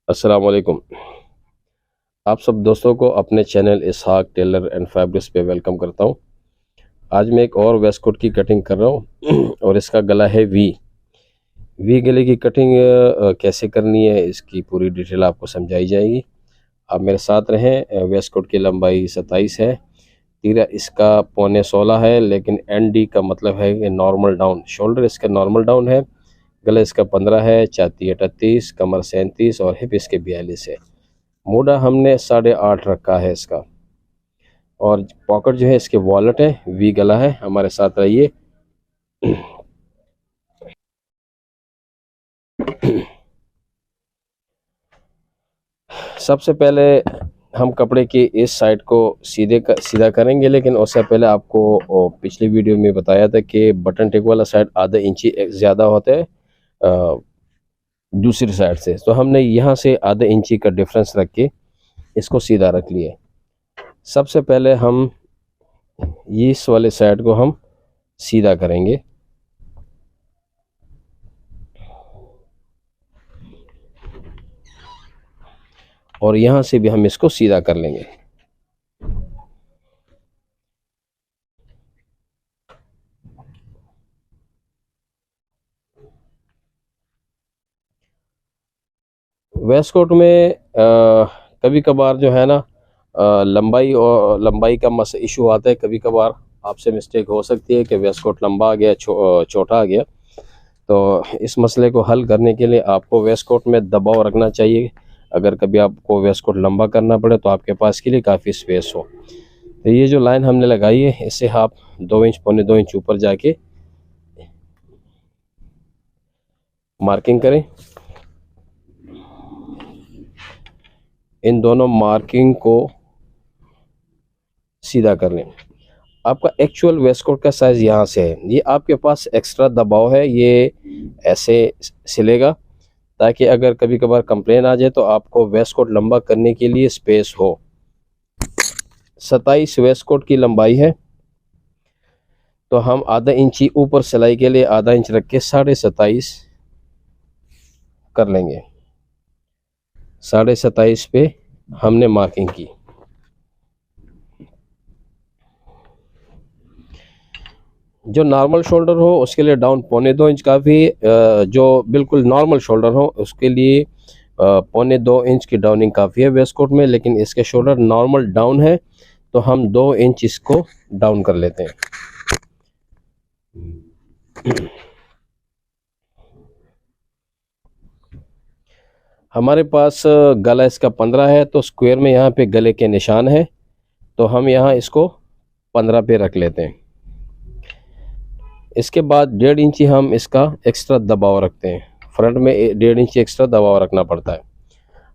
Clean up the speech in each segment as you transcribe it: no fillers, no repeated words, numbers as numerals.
अस्सलाम वालेकुम। आप सब दोस्तों को अपने channel Ishaq tailor and fabrics पे वेलकम करता हूँ। आज मैं एक और वेस्ट कोट की कटिंग कर रहा हूँ और इसका गला है वी गले की कटिंग कैसे करनी है इसकी पूरी डिटेल आपको समझाई जाएगी। आप मेरे साथ रहें। वेस्ट कोट की लंबाई 27 है, तीरा इसका 15.5 है, लेकिन एनडी का मतलब है कि नॉर्मल डाउन। शोल्डर इसका नॉर्मल डाउन है, गला इसका 15 है, छाती 38, कमर 37 और हिप इसके 42 है। मोड़ा हमने 8.5 रखा है इसका, और पॉकेट जो है इसके वॉलेट है, वी गला है। हमारे साथ रहिए। सबसे पहले हम कपड़े की इस साइड को सीधा करेंगे, लेकिन उससे पहले आपको पिछली वीडियो में बताया था कि बटन टेक वाला साइड आधा इंची ज़्यादा होता है दूसरी साइड से, तो हमने यहाँ से आधा इंची का डिफरेंस रख के इसको सीधा रख लिए। सबसे पहले हम इस वाले साइड को हम सीधा करेंगे, और यहाँ से भी हम इसको सीधा कर लेंगे। वेस्ट कोट में कभी कभार जो है ना लंबाई का इशू आता है। कभी कभार आपसे मिस्टेक हो सकती है कि वेस्ट कोट लंबा आ गया, छोटा आ गया। तो इस मसले को हल करने के लिए आपको वेस्ट कोट में दबाव रखना चाहिए। अगर कभी आपको वेस्ट कोट लंबा करना पड़े तो आपके पास के लिए काफ़ी स्पेस हो। तो ये जो लाइन हमने लगाई है, इससे आप 2 इंच, पौने 2 इंच ऊपर जाके मार्किंग करें। इन दोनों मार्किंग को सीधा कर लें। आपका एक्चुअल वेस्ट कोट का साइज़ यहाँ से है, ये आपके पास एक्स्ट्रा दबाव है, ये ऐसे सिलेगा ताकि अगर कभी कभार कंप्लेन आ जाए तो आपको वेस्ट कोट लंबा करने के लिए स्पेस हो। 27 वेस्ट कोट की लंबाई है, तो हम आधा इंची ऊपर सिलाई के लिए आधा इंच रख के 27.5 कर लेंगे। 27.5 पे हमने मार्किंग की। जो नॉर्मल शोल्डर हो उसके लिए डाउन पौने 2 इंच काफ़ी। जो बिल्कुल नॉर्मल शोल्डर हो उसके लिए पौने 2 इंच की डाउनिंग काफ़ी है वेस्ट कोट में, लेकिन इसके शोल्डर नॉर्मल डाउन है तो हम 2 इंच इसको डाउन कर लेते हैं। हमारे पास गला इसका 15 है, तो स्क्वायर में यहाँ पे गले के निशान है, तो हम यहाँ इसको 15 पे रख लेते हैं। इसके बाद 1.5 इंची हम इसका एक्स्ट्रा दबाव रखते हैं। फ्रंट में 1.5 इंची एक्स्ट्रा दबाव रखना पड़ता है।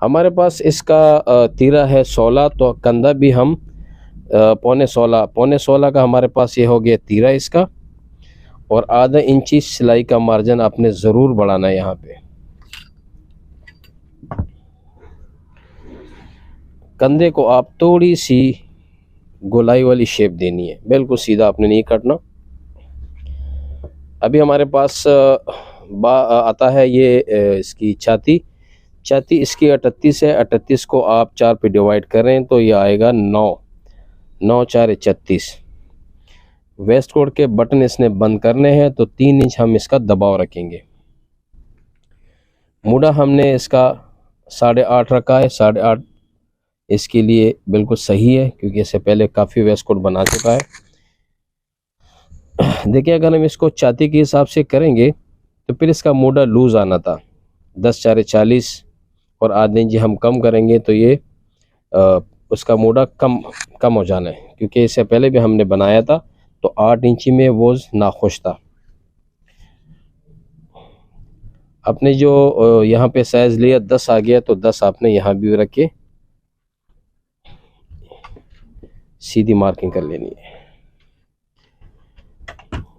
हमारे पास इसका तीरा है 16, तो कंधा भी हम पौने 16 का हमारे पास ये हो गया तीरा इसका, और आधा इंची सिलाई का मार्जिन आपने ज़रूर बढ़ाना है। यहाँ पे कंधे को आप थोड़ी सी गोलाई वाली शेप देनी है, बिल्कुल सीधा आपने नहीं काटना। अभी हमारे पास आता है ये इसकी छाती इसकी 38 है। 38 को आप 4 पे डिवाइड करें तो ये आएगा 9 4 36। वेस्ट कोट के बटन इसने बंद करने हैं, तो 3 इंच हम इसका दबाव रखेंगे। मुड़ा हमने इसका 8.5 रखा है। 8.5 इसके लिए बिल्कुल सही है, क्योंकि इससे पहले काफ़ी वेस्ट कोट बना चुका है। देखिए, अगर हम इसको छाती के हिसाब से करेंगे तो फिर इसका मोड़ा लूज़ आना था। 10 4 40 और आधे इंच हम कम करेंगे तो ये उसका मोड़ा कम हो जाना है, क्योंकि इससे पहले भी हमने बनाया था तो 8 इंची में वो नाखुश था। आपने जो यहाँ पे साइज़ लिया 10 आ गया, तो 10 आपने यहाँ भी रख के सीधी मार्किंग कर लेनी है।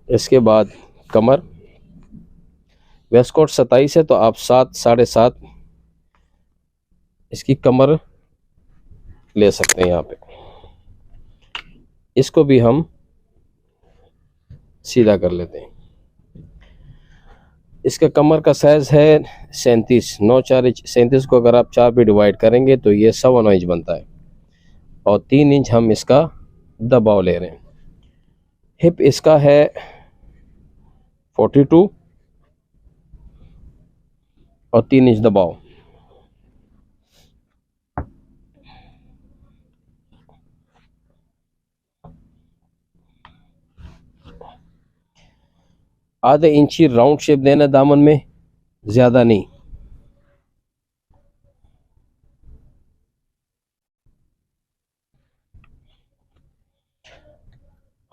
इसके बाद कमर, वेस्ट कोट 27 है तो आप 7 7.5 इसकी कमर ले सकते हैं। यहाँ पे इसको भी हम सीधा कर लेते हैं। इसका कमर का साइज़ है 37, 9 4 इंच। 37 को अगर आप 4 पे डिवाइड करेंगे तो ये 9.25 इंच बनता है, और 3 इंच हम इसका दबाव ले रहे हैं। हिप इसका है 42 और 3 इंच दबाव। आधे इंची राउंड शेप देना दामन में, ज़्यादा नहीं।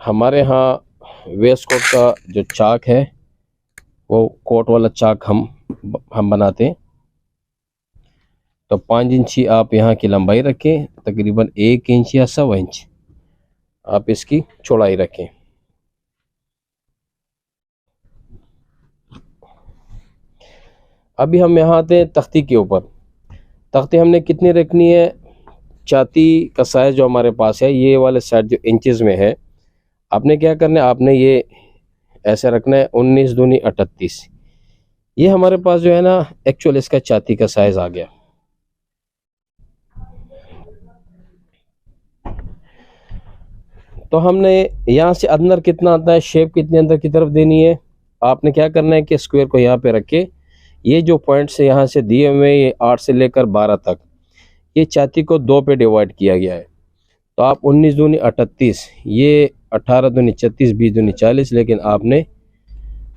हमारे यहाँ वेस्ट कोट का जो चाक है वो कोट वाला चाक हम बनाते हैं। तो 5 इंची आप यहाँ की लंबाई रखें, तकरीबन 1 इंच या 1.25 इंच आप इसकी चौड़ाई रखें। अभी हम यहाँ आते हैं तख्ती के ऊपर। तख्ती हमने कितनी रखनी है? छाती का साइज जो हमारे पास है, ये वाले साइड जो इंचेस में है, आपने क्या करना है, आपने ये ऐसे रखना है 19 दूनी 38। ये हमारे पास जो है ना एक्चुअल इसका छाती का साइज आ गया। तो हमने यहाँ से अंदर कितना आता है, शेप कितनी अंदर की तरफ देनी है, आपने क्या करना है कि स्क्वायर को यहाँ पे रखे, ये जो पॉइंट्स यहाँ से दिए हुए हैं, ये 8 से लेकर 12 तक, ये छाती को 2 पे डिवाइड किया गया है। तो आप 19 दूनी 38, ये 18 दूनी 36, 20 दूनी 40, लेकिन आपने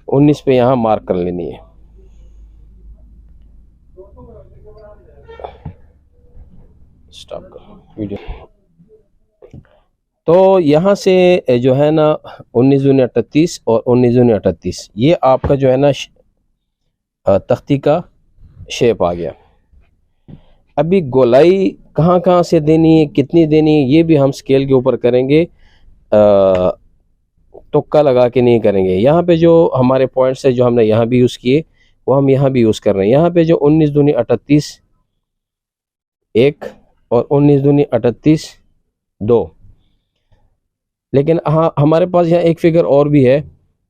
19 पे यहाँ मार्क कर लेनी है। स्टॉप कर वीडियो। तो यहाँ से जो है ना 19 दूनी 38 और 19 दूनी 38, ये आपका जो है ना तख्ती का शेप आ गया। अभी गोलाई कहाँ कहाँ से देनी है, कितनी देनी है, ये भी हम स्केल के ऊपर करेंगे, तुक्का लगा के नहीं करेंगे। यहाँ पे जो हमारे पॉइंट्स है जो हमने यहाँ भी यूज़ किए वो हम यहाँ भी यूज़ कर रहे हैं। यहाँ पे जो 19 दूनी 38 1 और 19 दूनी 38 2, लेकिन हाँ हमारे पास यहाँ एक फिगर और भी है,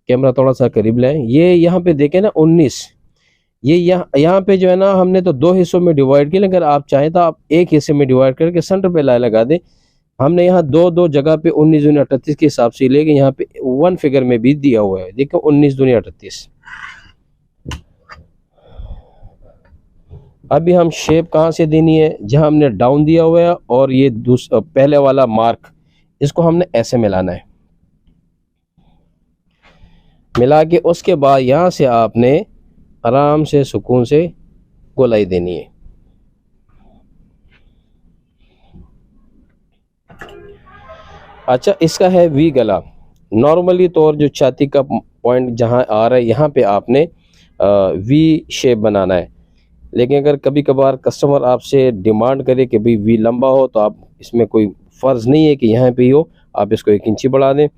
कैमरा थोड़ा सा करीब लें। ये यहाँ पे देखें ना 19, ये यहाँ पे जो है ना हमने तो 2 हिस्सों में डिवाइड किया, लेकिन आप चाहें तो आप एक हिस्से में डिवाइड करके सेंटर पे लाई लगा दें। हमने यहाँ दो जगह पे 19 दूनी 38 के हिसाब से लेके यहाँ पे 1 फिगर में भी दिया हुआ है, देखो 19 दूनी 38। अभी हम शेप कहाँ से देनी है, जहाँ हमने डाउन दिया हुआ है और ये पहले वाला मार्क, इसको हमने ऐसे मिलाना है। मिला के उसके बाद यहाँ से आपने आराम से सुकून से गोलाई देनी है। अच्छा, इसका है वी गला। नॉर्मली तौर जो छाती का पॉइंट जहाँ आ रहा है यहाँ पे आपने वी शेप बनाना है, लेकिन अगर कभी कभार कस्टमर आपसे डिमांड करे कि भाई वी लंबा हो, तो आप इसमें कोई फ़र्ज़ नहीं है कि यहाँ पे ही हो, आप इसको 1 इंची बढ़ा दें।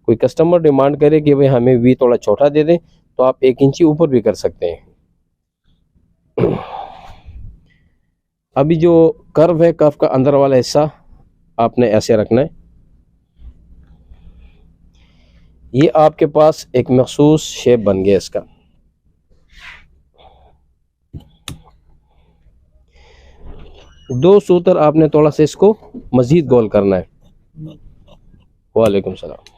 कोई कस्टमर डिमांड करे कि भाई हमें वी थोड़ा छोटा दे दें, तो आप 1 इंची ऊपर भी कर सकते हैं। अभी जो कर्व है, कर्व का अंदर वाला हिस्सा आपने ऐसे रखना है। ये आपके पास एक मखसूस शेप बन गया इसका। दो सूत्र आपने थोड़ा सा इसको मजीद गोल करना है। वालेकुम सलाम।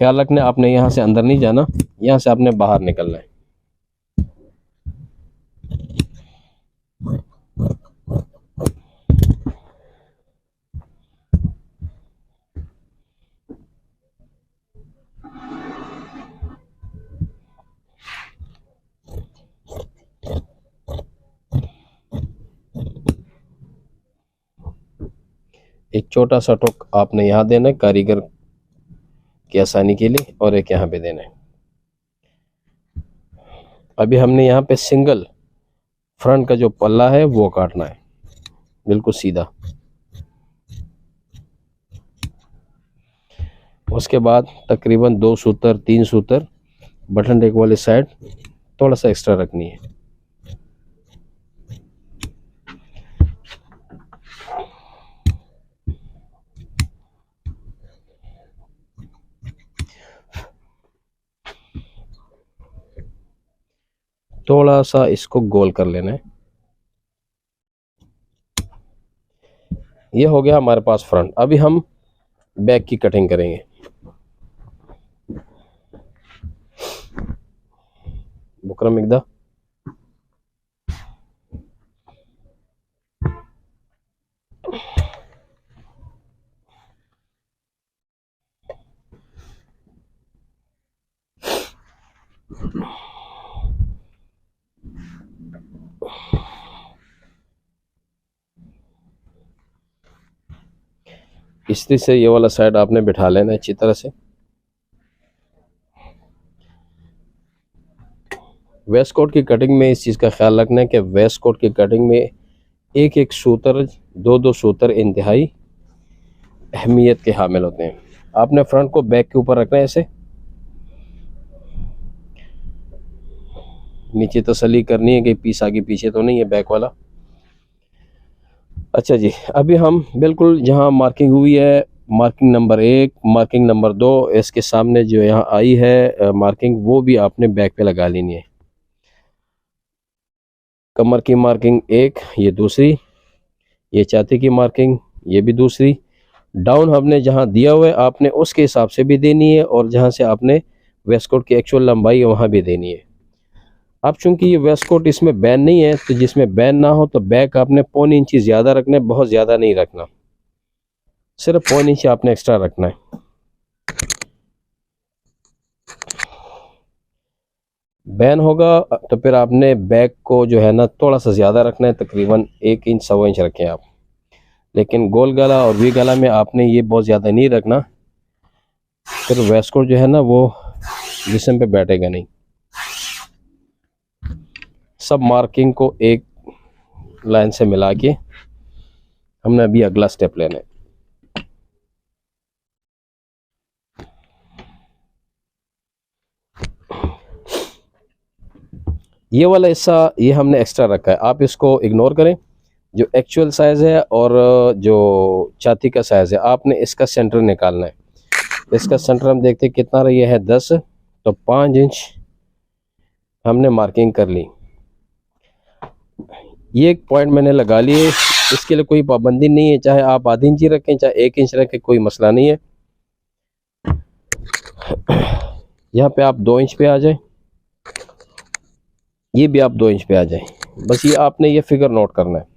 ख्याल रखना, आपने यहाँ से अंदर नहीं जाना, यहाँ से आपने बाहर निकलना है। एक छोटा सा टुक आपने यहाँ देना है कारीगर की आसानी के लिए, और एक यहाँ पे देना है। अभी हमने यहाँ पे सिंगल फ्रंट का जो पल्ला है वो काटना है, बिल्कुल सीधा। उसके बाद तकरीबन 2 सूत्र 3 सूत्र बटन डेक वाली साइड थोड़ा सा एक्स्ट्रा रखनी है। थोड़ा सा इसको गोल कर लेना है। ये हो गया हमारे पास फ्रंट। अभी हम बैक की कटिंग करेंगे। बुकरम एकदा इस्त्री से ये वाला साइड आपने बिठा लेना है अच्छी तरह से। वेस्ट कोट की कटिंग में इस चीज़ का ख्याल रखना है कि वेस्ट कोट की कटिंग में एक एक सूत्र, दो दो सूत्र इंतहाई अहमियत के हामिल होते हैं। आपने फ्रंट को बैक के ऊपर रखना है, ऐसे नीचे तसल्ली करनी है कि पीस आगे पीछे तो नहीं है बैक वाला। अच्छा जी, अभी हम बिल्कुल जहां मार्किंग हुई है, मार्किंग नंबर 1, मार्किंग नंबर 2, इसके सामने जो यहाँ आई है मार्किंग, वो भी आपने बैक पे लगा लेनी है। कमर की मार्किंग 1, ये दूसरी, ये छाती की मार्किंग, ये भी दूसरी। डाउन हमने जहाँ दिया हुआ है आपने उसके हिसाब से भी देनी है, और जहाँ से आपने वेस्ट कोट की एक्चुअल लंबाई है वहाँ भी देनी है। अब चूंकि ये वेस्ट कोट इसमें बैन नहीं है, तो जिसमें बैन ना हो तो बैक आपने 0.25 इंच ज़्यादा रखना है, बहुत ज़्यादा नहीं रखना, सिर्फ 0.25 इंच आपने एक्स्ट्रा रखना है। बैन होगा तो फिर आपने बैक को जो है ना थोड़ा सा ज़्यादा रखना है, तकरीबन 1 इंच 1.25 इंच रखें आप। लेकिन गोल गला और वी गला में आपने ये बहुत ज़्यादा नहीं रखना, फिर वेस्ट कोट जो है ना वो जिस्म पे बैठेगा नहीं। सब मार्किंग को एक लाइन से मिला के हमने अभी अगला स्टेप लेना है। ये वाला हिस्सा ये हमने एक्स्ट्रा रखा है, आप इसको इग्नोर करें। जो एक्चुअल साइज़ है और जो छाती का साइज़ है, आपने इसका सेंटर निकालना है। इसका सेंटर हम देखते हैं कितना रही है 10, तो 5 इंच हमने मार्किंग कर ली। ये एक पॉइंट मैंने लगा लिए, इसके लिए कोई पाबंदी नहीं है, चाहे आप आधी इंच रखें चाहे 1 इंच रखें, कोई मसला नहीं है। यहाँ पे आप 2 इंच पे आ जाए, ये भी आप 2 इंच पे आ जाए, बस ये आपने ये फिगर नोट करना है।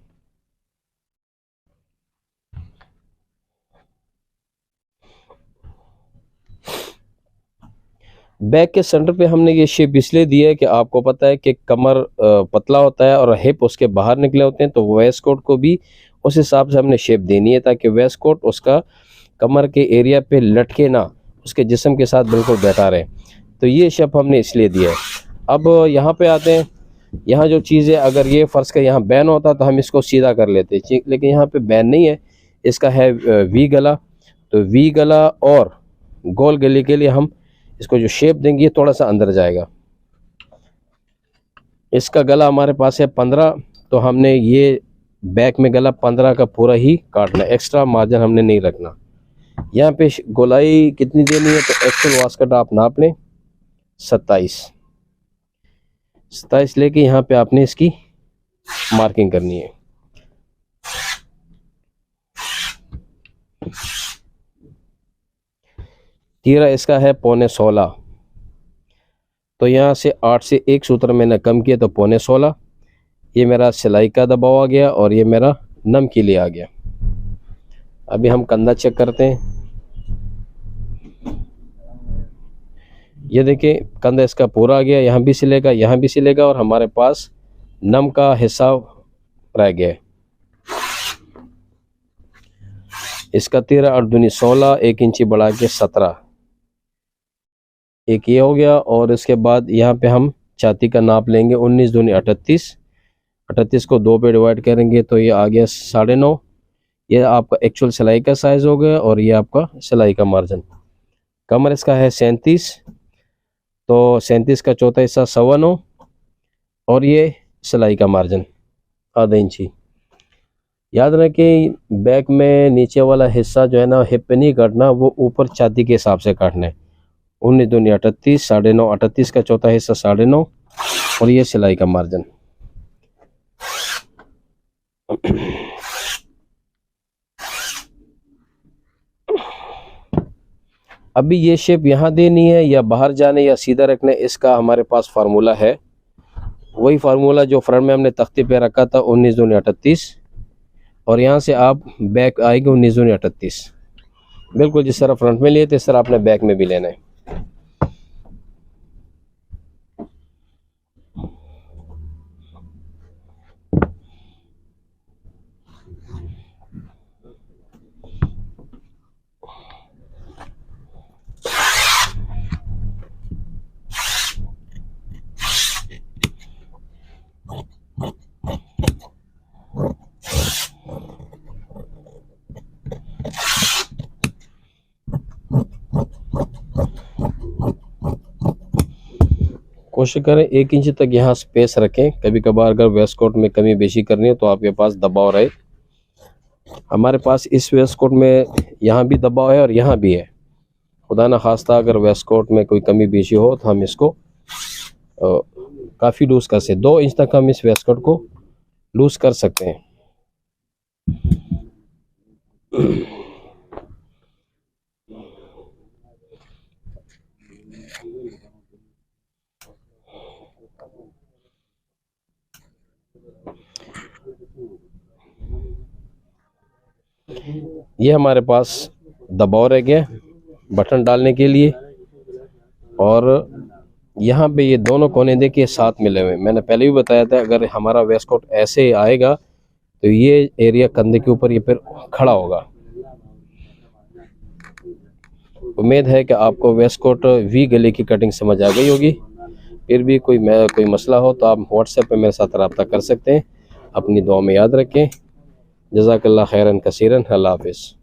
बैक के सेंटर पे हमने ये शेप इसलिए दी है कि आपको पता है कि कमर पतला होता है और हिप उसके बाहर निकले होते हैं, तो वेस्ट कोट को भी उस हिसाब से हमने शेप देनी है ताकि वेस्ट कोट उसका कमर के एरिया पे लटके ना, उसके जिस्म के साथ बिल्कुल बैठा रहे। तो ये शेप हमने इसलिए दिया है। अब यहाँ पे आते हैं, यहाँ जो चीज़ है, अगर ये फ़र्ज़ का यहाँ बैन होता तो हम इसको सीधा कर लेते, लेकिन यहाँ पे बैन नहीं है, इसका है वी गला। तो वी गला और गोल गले के लिए हम इसको जो शेप देंगे ये थोड़ा सा अंदर जाएगा। इसका गला हमारे पास है 15, तो हमने ये बैक में गला 15 का पूरा ही काटना है, एक्स्ट्रा मार्जिन हमने नहीं रखना। यहाँ पे गोलाई कितनी देनी है, तो एक्चुअल वास्कट आप नाप लें 27 लेके यहाँ पे आपने इसकी मार्किंग करनी है। तीरा इसका है 15.25, तो यहाँ से 8 से 1 सूत्र मैंने कम किया तो 15.25। ये मेरा सिलाई का दबाव आ गया और ये मेरा नम के लिए आ गया। अभी हम कंधा चेक करते हैं। ये देखिए कंधा इसका पूरा आ गया, यहाँ भी सिलेगा, यहाँ भी सिलेगा, और हमारे पास नम का हिस्सा रह गया है। इसका 13 और दूनी 16, 1 इंची बढ़ा के 17, एक ये हो गया। और इसके बाद यहाँ पे हम छाती का नाप लेंगे, 19 दूनी 38, 38 को 2 पे डिवाइड करेंगे तो ये आ गया 9.5। ये आपका एक्चुअल सिलाई का साइज़ हो गया और ये आपका सिलाई का मार्जिन। कमर इसका है 37, तो 37 का चौथा हिस्सा 1.25 और ये सिलाई का मार्जिन आधा इंची। याद रखें बैक में नीचे वाला हिस्सा जो है ना हिप पे नहीं काटना, वो ऊपर छाती के हिसाब से काटना है। 19 दूनी 38, 9.5, 38 का चौथा हिस्सा 9.5 और ये सिलाई का मार्जिन। अभी ये शेप यहाँ देनी है या बाहर जाने या सीधा रखने, इसका हमारे पास फार्मूला है। वही फार्मूला जो फ्रंट में हमने तख्ते पे रखा था 19 दूनी 38 और यहाँ से आप बैक आएगी 19 दूनी 38। बिल्कुल जिस तरह फ्रंट में लिए थे इस तरह आपने बैक में भी लेना है। कोशिश करें 1 इंच तक यहाँ स्पेस रखें। कभी कभार अगर वेस्ट कोट में कमी बेशी करनी है तो आपके पास दबाव रहे। हमारे पास इस वेस्ट कोट में यहाँ भी दबाव है और यहाँ भी है। खुदा ना खास्ता अगर वेस्ट कोट में कोई कमी बेशी हो तो हम इसको काफ़ी लूज़ कर सकते, 2 इंच तक हम इस वेस्ट कोट को लूज़ कर सकते हैं। ये हमारे पास दबाव रह गया बटन डालने के लिए और यहाँ पे ये दोनों कोने देखिए साथ मिले हुए। मैंने पहले भी बताया था अगर हमारा वेस्ट कोट ऐसे आएगा तो ये एरिया कंधे के ऊपर ये फिर खड़ा होगा। उम्मीद है कि आपको वेस्ट कोट वी गले की कटिंग समझ आ गई होगी। फिर भी कोई मसला हो तो आप व्हाट्सएप पे मेरे साथ रब्ता कर सकते हैं। अपनी दुआ में याद रखें। जज़ाकल्लाह खैरन कसीरन। अल्लाह हाफ़िज़।